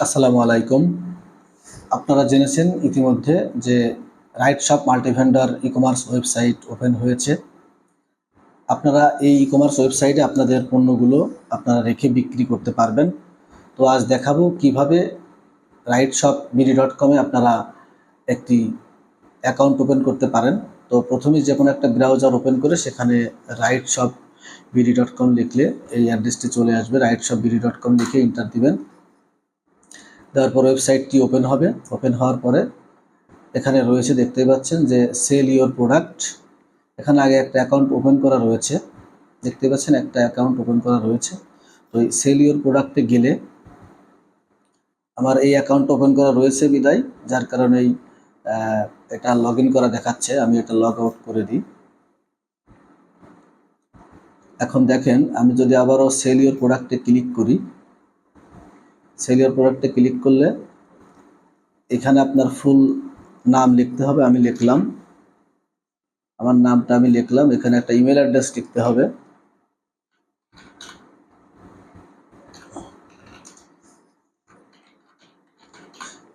আসসালামু আলাইকুম। আপনারা জেনেছেন ইতিমধ্যে যে right shop multivendor e-commerce website open হয়েছে। আপনারা এই ই-কমার্স ওয়েবসাইটে আপনাদের পণ্যগুলো আপনারা রেখে বিক্রি করতে পারবেন। তো আজ দেখাবো কিভাবে rightshopbd.com-এ আপনারা একটি অ্যাকাউন্ট ওপেন করতে পারেন। তো প্রথমেই যে কোনো একটা ব্রাউজার ওপেন করে সেখানে rightshopbd.com লিখলে এই অ্যাড্রেসটি চলে আসবে। rightshopbd.com লিখে এন্টার দিবেন। দেওয়ার পর ওয়েবসাইটটি ওপেন হবে। ওপেন হওয়ার পরে এখানে রয়েছে, দেখতেই পাচ্ছেন যে সেল ইওর প্রোডাক্ট। এখানে আগে একটা অ্যাকাউন্ট ওপেন করা রয়েছে, দেখতে পাচ্ছেন একটা অ্যাকাউন্ট ওপেন করা রয়েছে। তো এই সেল ইওর প্রোডাক্টে গেলে আমার এই অ্যাকাউন্ট ওপেন করা রয়েছে বিদায়, যার কারণেই এটা লগ ইন করা দেখাচ্ছে। আমি এটা লগ আউট করে দিই। এখন দেখেন, আমি যদি আবারও সেল ইওর প্রোডাক্টে ক্লিক করি, সেল ইওর প্রোডাক্টে ক্লিক করলে এখানে আপনার ফুল নাম লিখতে হবে। আমি লিখলাম, আমার নামটা আমি লিখলাম। এখানে একটা ইমেল অ্যাড্রেস লিখতে হবে।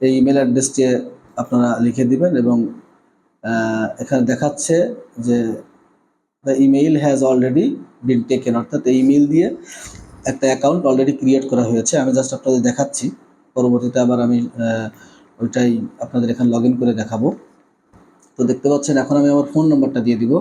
এই ইমেল অ্যাড্রেসটি আপনারা লিখে দিবেন এবং এখানে দেখাচ্ছে যে the email has already been taken, অর্থাৎ এই ইমেল দিয়ে একটা অ্যাকাউন্ট অলরেডি ক্রিয়েট করা হয়েছে। আমি জাস্ট আপনাদের দেখাচ্ছি, পরবর্তীতে আবার আমি ওইটাই আপনাদের এখানে লগ ইন করে দেখাবো। তো দেখতে পাচ্ছেন, এখন আমি আমার ফোন নাম্বারটা দিয়ে দিব।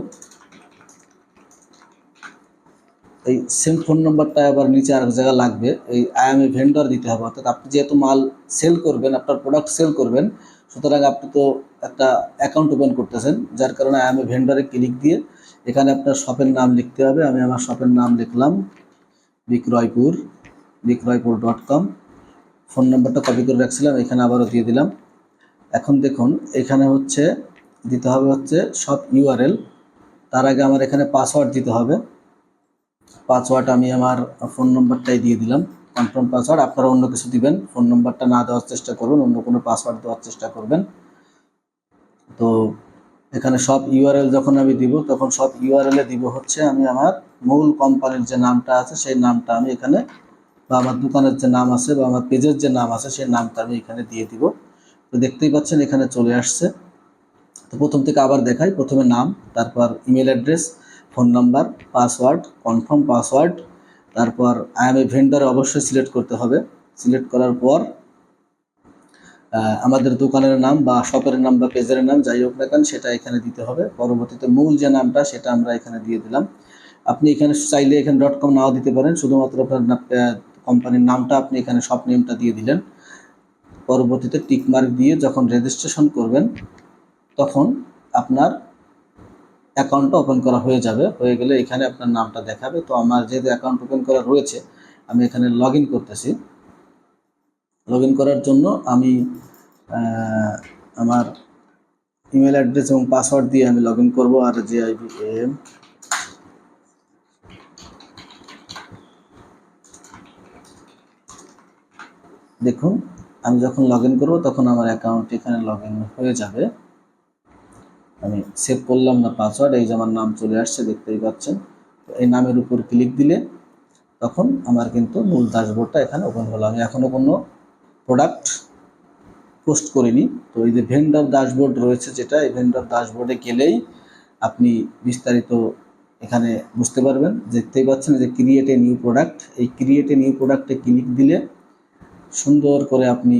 এই সেম ফোন নাম্বারটা আবার নিচে আর জায়গা লাগবে, এই আই এম এ ভেন্ডর দিতে হবে। অর্থাৎ আপনি যেহেতু মাল সেল করবেন, আপনার প্রোডাক্ট সেল করবেন, সুতরাং আপনি তো একটা অ্যাকাউন্ট ওপেন করতেছেন, যার কারণে আই এম এ ভেন্ডরে ক্লিক দিয়ে এখানে আপনার শপের নাম লিখতে হবে। আমি আমার শপের নাম লিখলাম বিক্রয়পুর.com। ফোন নাম্বারটা কপি করে রাখছিলাম, এখানে আবারও দিয়ে দিলাম। এখন দেখুন, এখানে হচ্ছে দিতে হবে হচ্ছে শপ ইউআরএল। তার আগে আমার এখানে পাসওয়ার্ড দিতে হবে। পাসওয়ার্ড আমি আমার ফোন নম্বরটাই দিয়ে দিলাম, কনফার্ম পাসওয়ার্ড। আপনারা অন্য কিছু দিবেন, ফোন নম্বরটা না দেওয়ার চেষ্টা করবেন, অন্য কোনো পাসওয়ার্ড দেওয়ার চেষ্টা করবেন। তো এখানে সব ইউআরএল যখন আমি দিব, তখন সব ইউআরএলে দিব হচ্ছে আমি আমার মূল কোম্পানির যে নামটা আছে সেই নামটা আমি এখানে, বা আমার দোকানের যে নাম আছে বা আমার পেজের যে নাম আছে সেই নামটা আমি এখানে দিয়ে দিব। তো দেখতেই পাচ্ছেন এখানে চলে আসছে। তো প্রথম থেকে আবার দেখাই, প্রথমে নাম, তারপর email address, phone number, password, confirm password, তারপর আই এম এ ভেন্ডরে অবশ্যই সিলেক্ট করতে হবে। সিলেক্ট করার পর আমাদের দোকানের নাম বা শপের নাম বা পেজের নাম যাই হোক না কেন সেটা এখানে দিতে হবে। পরবর্তীতে মূল যে নামটা সেটা আমরা এখানে দিয়ে দিলাম। আপনি এখানে চাইলে এখানে .com নাও দিতে পারেন, শুধুমাত্র আপনার কোম্পানির নামটা আপনি এখানে শপ নেমটা দিয়ে দিলেন। পরবর্তীতে টিকমার্ক দিয়ে যখন রেজিস্ট্রেশন করবেন তখন আপনার অ্যাকাউন্টটা ওপেন করা হয়ে যাবে। হয়ে গেলে এখানে আপনার নামটা দেখাবে। তো আমার যেহেতু অ্যাকাউন্ট ওপেন করা রয়েছে, আমি এখানে লগ ইন করতেছি। লগ ইন করার জন্য আমি আমার ইমেল অ্যাড্রেস এবং পাসওয়ার্ড দিয়ে আমি লগ ইন করবো। আর JIBAM, দেখুন আমি যখন লগ ইন করবো তখন আমার অ্যাকাউন্ট এখানে লগ ইন হয়ে যাবে। আমি সেভ করলাম না পাসওয়ার্ড, এই যে আমার নাম চলে আসছে, দেখতেই পাচ্ছেন। তো এই নামের উপর ক্লিক দিলে তখন আমার কিন্তু মূল ড্যাশবোর্ডটা এখানে ওপেন হলো। আমি এখনও কোনো প্রোডাক্ট পোস্ট করিনি। তো এই যে ভেন্ডর ড্যাশবোর্ড রয়েছে যেটা, এই ভেন্ডর ড্যাশবোর্ডে গেলেই আপনি বিস্তারিত এখানে বুঝতে পারবেন। দেখতেই পাচ্ছেন যে ক্রিয়েট এ নিউ প্রোডাক্ট, এই ক্রিয়েট এ নিউ প্রোডাক্টে ক্লিক দিলে সুন্দর করে আপনি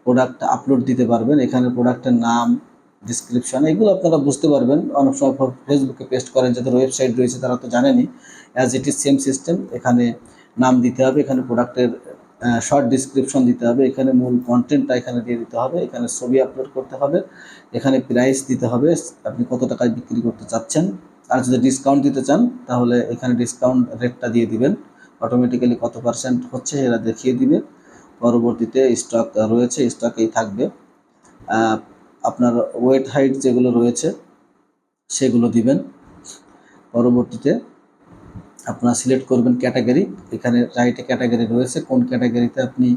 প্রোডাক্ট আপলোড দিতে পারবেন। এখানে প্রোডাক্টের নাম, ডিসক্রিপশন, এগুলো আপনারা বুঝতে পারবেন। অনেক সময় ফেসবুকে পেস্ট করেন, যাদের ওয়েবসাইট রয়েছে তারা তো জানেনই। As it is same system, এখানে নাম দিতে হবে, এখানে প্রোডাক্টের শর্ট ডিসক্রিপশন দিতে হবে, এখানে মূল কন্টেন্টটা এখানে দিয়ে দিতে হবে, এখানে ছবি আপলোড করতে হবে, এখানে প্রাইস দিতে হবে, আপনি কত টাকায় বিক্রি করতে চাচ্ছেন। আর যদি ডিসকাউন্ট দিতে চান তাহলে এখানে ডিসকাউন্ট রেটটা দিয়ে দিবেন, অটোমেটিক্যালি কত পার্সেন্ট হচ্ছে এরা দেখিয়ে দিবে। পরবর্তীতে স্টক রয়েছে, স্টকেই থাকবে। আপনার ওয়েট হাইট যেগুলো রয়েছে সেগুলো দিবেন। পরবর্তীতে আপনারা সিলেক্ট করবেন ক্যাটাগরি, এখানে রাইটে ক্যাটাগরি রয়েছে, কোন ক্যাটাগরিতে আপনি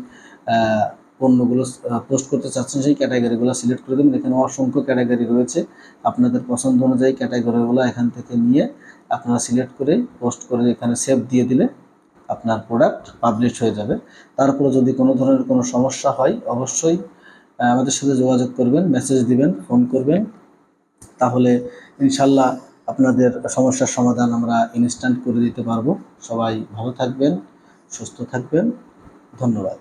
পণ্যগুলো পোস্ট করতে চাচ্ছেন সেই ক্যাটাগরিগুলো সিলেক্ট করে দেবেন। এখানে অসংখ্য ক্যাটাগরি রয়েছে, আপনাদের পছন্দ অনুযায়ী ক্যাটাগরিগুলো এখান থেকে নিয়ে আপনারা সিলেক্ট করে পোস্ট করে এখানে সেভ দিয়ে দিলে আপনার প্রোডাক্ট পাবলিশ হয়ে যাবে। তারপরে যদি কোনো ধরনের কোনো সমস্যা হয় অবশ্যই আমাদের সাথে যোগাযোগ করবেন, মেসেজ দিবেন, ফোন করবেন, তাহলে ইনশাল্লাহ আপনাদের সমস্যার সমাধান আমরা ইনস্ট্যান্ট করে দিতে পারবো। সবাই ভালো থাকবেন, সুস্থ থাকবেন, ধন্যবাদ।